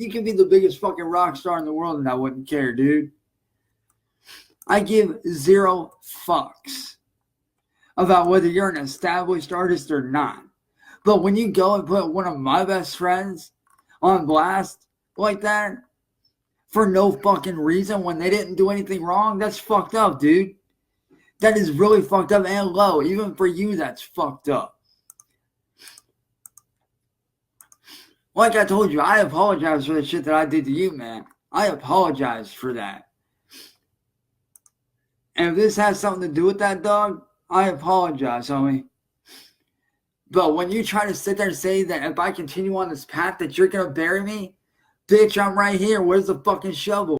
You can be the biggest fucking rock star in the world and I wouldn't care, dude. I give 0 fucks about whether you're an established artist or not. But when you go and put one of my best friends on blast like that for no fucking reason when they didn't do anything wrong, that's fucked up, dude. That is really fucked up and low. Even for you, that's fucked up. Like I told you, I apologize for the shit that I did to you, man. I apologize for that. And if this has something to do with that, dog, I apologize, homie. But when you try to sit there and say that if I continue on this path that you're going to bury me, bitch, I'm right here. Where's the fucking shovel?